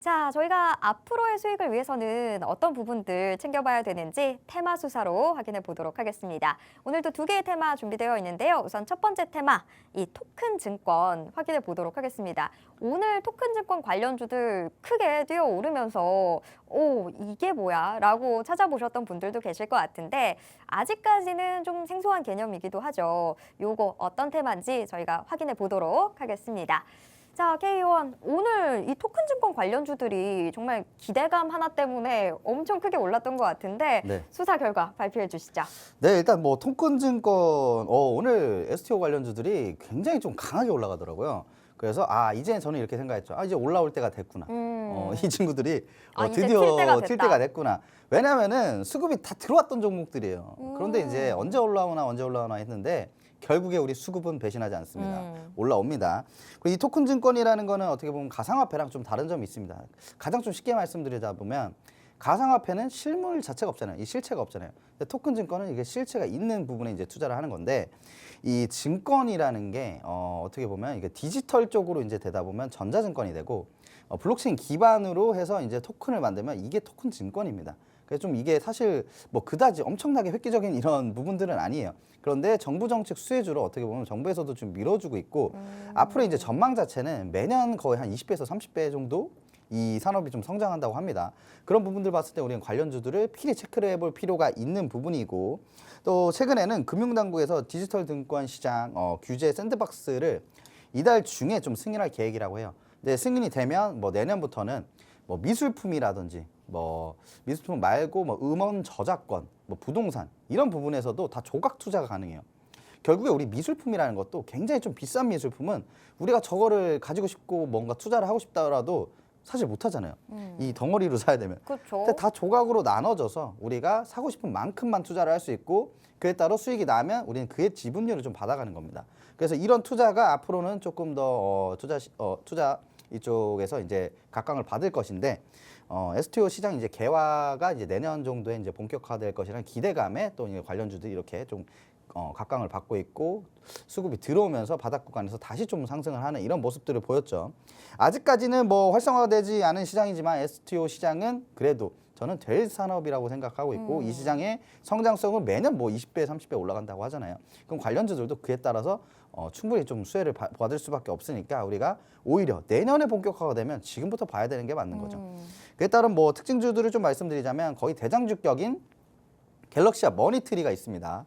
자, 저희가 앞으로의 수익을 위해서는 어떤 부분들 챙겨봐야 되는지 테마 수사로 확인해 보도록 하겠습니다. 오늘도 두 개의 테마 준비되어 있는데요. 우선 첫 번째 테마, 이 토큰 증권 확인해 보도록 하겠습니다. 오늘 토큰 증권 관련주들 크게 뛰어오르면서 이게 뭐야? 라고 찾아보셨던 분들도 계실 것 같은데 아직까지는 좀 생소한 개념이기도 하죠. 요거 어떤 테마인지 저희가 확인해 보도록 하겠습니다. 자, K의원, 오늘 이 토큰 증권 관련주들이 정말 기대감 하나 때문에 엄청 크게 올랐던 것 같은데 네. 수사 결과 발표해 주시죠. 네, 일단 뭐 토큰증권 오늘 STO 관련주들이 굉장히 좀 강하게 올라가더라고요. 그래서 이제 저는 이렇게 생각했죠. 이제 올라올 때가 됐구나. 이 친구들이 이제 드디어 튈 튈 때가 때가 됐구나. 왜냐면은 수급이 다 들어왔던 종목들이에요. 그런데 이제 언제 올라오나 했는데 결국에 우리 수급은 배신하지 않습니다. 올라옵니다. 그리고 이 토큰증권이라는 거는 어떻게 보면 가상화폐랑 좀 다른 점이 있습니다. 가장 좀 쉽게 말씀드리자 보면 가상화폐는 실물 자체가 없잖아요. 이 실체가 없잖아요. 근데 토큰 증권은 이게 실체가 있는 부분에 이제 투자를 하는 건데 이 증권이라는 게 어떻게 보면 이게 디지털 쪽으로 이제 되다 보면 전자증권이 되고 블록체인 기반으로 해서 이제 토큰을 만들면 이게 토큰 증권입니다. 그래서 좀 이게 사실 뭐 그다지 엄청나게 획기적인 이런 부분들은 아니에요. 그런데 정부 정책 수혜주로 어떻게 보면 정부에서도 좀 밀어주고 있고 앞으로 이제 전망 자체는 매년 거의 한 20배에서 30배 정도 이 산업이 좀 성장한다고 합니다. 그런 부분들 봤을 때 우리는 관련주들을 필히 체크를 해볼 필요가 있는 부분이고 또 최근에는 금융당국에서 디지털 증권 시장 규제 샌드박스를 이달 중에 좀 승인할 계획이라고 해요. 근데 승인이 되면 뭐 내년부터는 뭐 미술품이라든지 뭐 미술품 말고 뭐 음원 저작권, 뭐 부동산 이런 부분에서도 다 조각 투자가 가능해요. 결국에 우리 미술품이라는 것도 굉장히 좀 비싼 미술품은 우리가 저거를 가지고 싶고 뭔가 투자를 하고 싶다라도 사실 못 하잖아요. 이 덩어리로 사야 되면. 그렇죠. 근데 다 조각으로 나눠져서 우리가 사고 싶은 만큼만 투자를 할 수 있고 그에 따라 수익이 나면 우리는 그의 지분율을 좀 받아가는 겁니다. 그래서 이런 투자가 앞으로는 조금 더 투자 이쪽에서 이제 각광을 받을 것인데 STO 시장 이제 개화가 이제 내년 정도에 이제 본격화될 것이라는 기대감에 또 이제 관련주들이 이렇게 좀 각광을 받고 있고 수급이 들어오면서 바닥 구간에서 다시 좀 상승을 하는 이런 모습들을 보였죠. 아직까지는 뭐 활성화되지 않은 시장이지만 STO 시장은 그래도 저는 될 산업이라고 생각하고 있고 이 시장의 성장성은 매년 뭐 20배, 30배 올라간다고 하잖아요. 그럼 관련주들도 그에 따라서 충분히 좀 수혜를 받을 수밖에 없으니까 우리가 오히려 내년에 본격화가 되면 지금부터 봐야 되는 게 맞는 거죠. 그에 따른 뭐 특징주들을 좀 말씀드리자면 거의 대장주격인 갤럭시와 머니트리가 있습니다.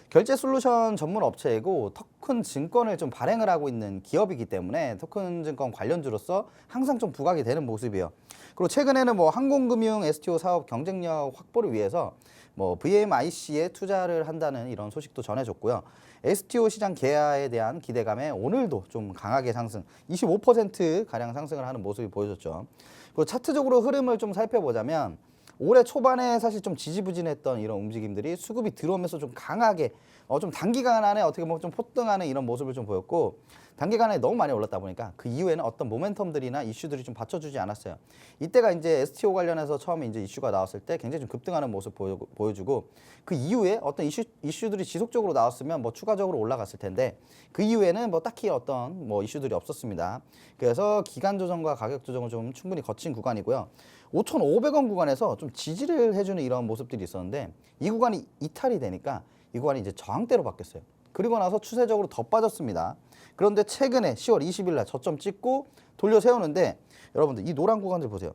결제 솔루션 전문 업체이고 토큰 증권을 좀 발행을 하고 있는 기업이기 때문에 토큰 증권 관련주로서 항상 좀 부각이 되는 모습이에요. 그리고 최근에는 뭐 항공금융 STO 사업 경쟁력 확보를 위해서 뭐 VMIC에 투자를 한다는 이런 소식도 전해졌고요. STO 시장 개화에 대한 기대감에 오늘도 좀 강하게 상승, 25% 가량 상승을 하는 모습이 보여졌죠. 그리고 차트적으로 흐름을 좀 살펴보자면 올해 초반에 사실 좀 지지부진했던 이런 움직임들이 수급이 들어오면서 좀 강하게 좀 단기간 안에 어떻게 보면 좀 폭등하는 이런 모습을 좀 보였고 단기간에 너무 많이 올랐다 보니까 그 이후에는 어떤 모멘텀들이나 이슈들이 좀 받쳐주지 않았어요. 이때가 이제 STO 관련해서 처음에 이제 이슈가 나왔을 때 굉장히 좀 급등하는 모습 보여주고 그 이후에 어떤 이슈들이 지속적으로 나왔으면 뭐 추가적으로 올라갔을 텐데 그 이후에는 뭐 딱히 어떤 뭐 이슈들이 없었습니다. 그래서 기간 조정과 가격 조정을 좀 충분히 거친 구간이고요. 5,500원 구간에서 좀 지지를 해주는 이런 모습들이 있었는데 이 구간이 이탈이 되니까 이 구간이 이제 저항대로 바뀌었어요. 그리고 나서 추세적으로 더 빠졌습니다. 그런데 최근에 10월 20일 날 저점 찍고 돌려 세우는데 여러분들 이 노란 구간들 보세요.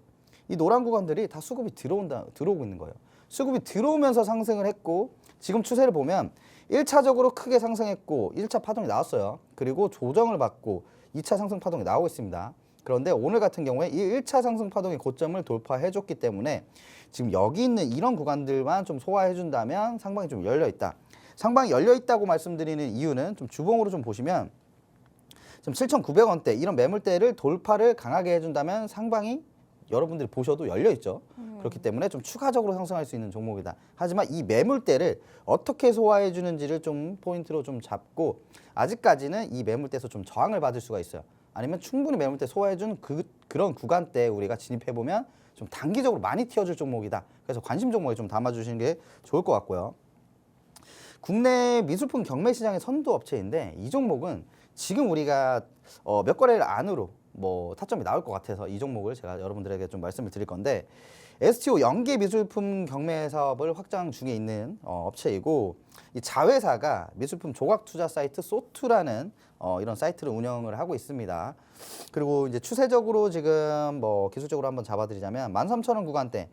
이 노란 구간들이 다 수급이 들어오고 있는 거예요. 수급이 들어오면서 상승을 했고 지금 추세를 보면 1차적으로 크게 상승했고 1차 파동이 나왔어요. 그리고 조정을 받고 2차 상승 파동이 나오고 있습니다. 그런데 오늘 같은 경우에 이 1차 상승 파동의 고점을 돌파해줬기 때문에 지금 여기 있는 이런 구간들만 좀 소화해준다면 상방이 좀 열려있다. 상방이 열려있다고 말씀드리는 이유는 좀 주봉으로 좀 보시면 좀 7,900원대 이런 매물대를 돌파를 강하게 해준다면 상방이 여러분들이 보셔도 열려있죠. 그렇기 때문에 좀 추가적으로 상승할 수 있는 종목이다. 하지만 이 매물대를 어떻게 소화해 주는지를 좀 포인트로 좀 잡고 아직까지는 이 매물대에서 좀 저항을 받을 수가 있어요. 아니면 충분히 매물대 소화해 준 그런 구간대에 우리가 진입해 보면 좀 단기적으로 많이 튀어줄 종목이다. 그래서 관심 종목에 좀 담아주시는 게 좋을 것 같고요. 국내 미술품 경매 시장의 선도 업체인데 이 종목은 지금 우리가 몇 거래일 안으로 뭐 타점이 나올 것 같아서 이 종목을 제가 여러분들에게 좀 말씀을 드릴 건데 STO 연계 미술품 경매 사업을 확장 중에 있는 업체이고 이 자회사가 미술품 조각 투자 사이트 소투라는 이런 사이트를 운영을 하고 있습니다. 그리고 이제 추세적으로 지금 뭐 기술적으로 한번 잡아드리자면 13,000원 구간대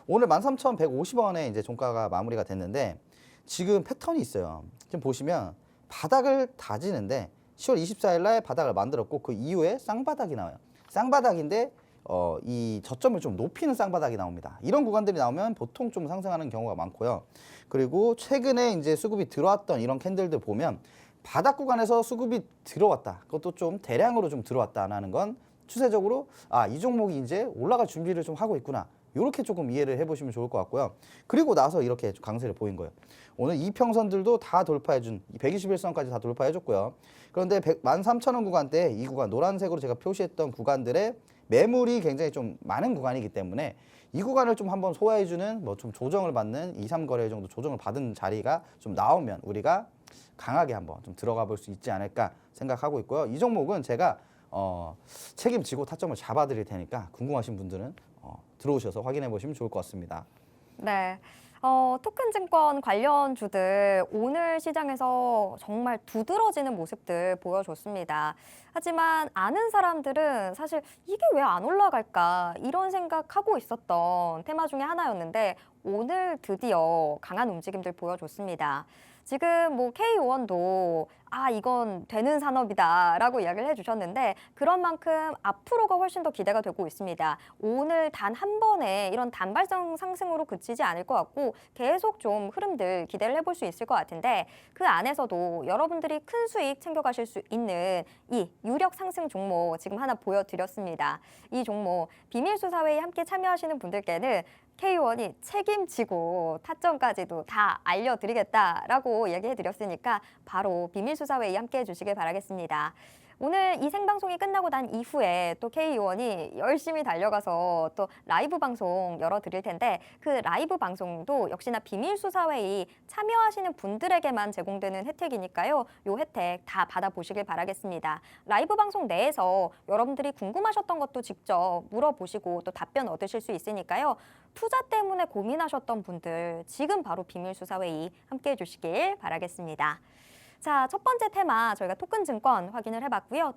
오늘 13,150원에 이제 종가가 마무리가 됐는데 지금 패턴이 있어요. 지금 보시면 바닥을 다지는데 10월 24일 날 바닥을 만들었고 그 이후에 쌍바닥이 나와요. 쌍바닥인데 이 저점을 좀 높이는 쌍바닥이 나옵니다. 이런 구간들이 나오면 보통 좀 상승하는 경우가 많고요. 그리고 최근에 이제 수급이 들어왔던 이런 캔들들 보면 바닥 구간에서 수급이 들어왔다. 그것도 좀 대량으로 좀 들어왔다라는 건 추세적으로 이 종목이 이제 올라갈 준비를 좀 하고 있구나. 이렇게 조금 이해를 해보시면 좋을 것 같고요. 그리고 나서 이렇게 강세를 보인 거예요. 오늘 이평선들도 다 돌파해준 121선까지 다 돌파해줬고요. 그런데 13,000원 구간대 이 구간 노란색으로 제가 표시했던 구간들의 매물이 굉장히 좀 많은 구간이기 때문에 이 구간을 좀 한번 소화해주는 뭐 좀 조정을 받는 2, 3거래 정도 조정을 받은 자리가 좀 나오면 우리가 강하게 한번 좀 들어가 볼 수 있지 않을까 생각하고 있고요. 이 종목은 제가 책임지고 타점을 잡아드릴 테니까 궁금하신 분들은 들어오셔서 확인해 보시면 좋을 것 같습니다. 네. 토큰 증권 관련주들 오늘 시장에서 정말 두드러지는 모습들 보여줬습니다. 하지만 아는 사람들은 사실 이게 왜 안 올라갈까 이런 생각하고 있었던 테마 중에 하나였는데 오늘 드디어 강한 움직임들 보여줬습니다. 지금 뭐 K의원도 이건 되는 산업이다라고 이야기를 해주셨는데 그런 만큼 앞으로가 훨씬 더 기대가 되고 있습니다. 오늘 단 한 번에 이런 단발성 상승으로 그치지 않을 것 같고 계속 좀 흐름들 기대를 해볼 수 있을 것 같은데 그 안에서도 여러분들이 큰 수익 챙겨가실 수 있는 이 유력 상승 종목 지금 하나 보여드렸습니다. 이 종목 비밀수사회에 함께 참여하시는 분들께는 K의원이 책임지고 타점까지도 다 알려드리겠다라고 얘기해드렸으니까 바로 비밀수사회의 함께 해주시길 바라겠습니다. 오늘 이 생방송이 끝나고 난 이후에 또 K의원이 열심히 달려가서 또 라이브 방송 열어드릴 텐데 그 라이브 방송도 역시나 비밀수사회의 참여하시는 분들에게만 제공되는 혜택이니까요. 요 혜택 다 받아보시길 바라겠습니다. 라이브 방송 내에서 여러분들이 궁금하셨던 것도 직접 물어보시고 또 답변 얻으실 수 있으니까요. 투자 때문에 고민하셨던 분들 지금 바로 비밀수사회의 함께 해주시길 바라겠습니다. 자, 첫 번째 테마 저희가 토큰 증권 확인을 해봤고요.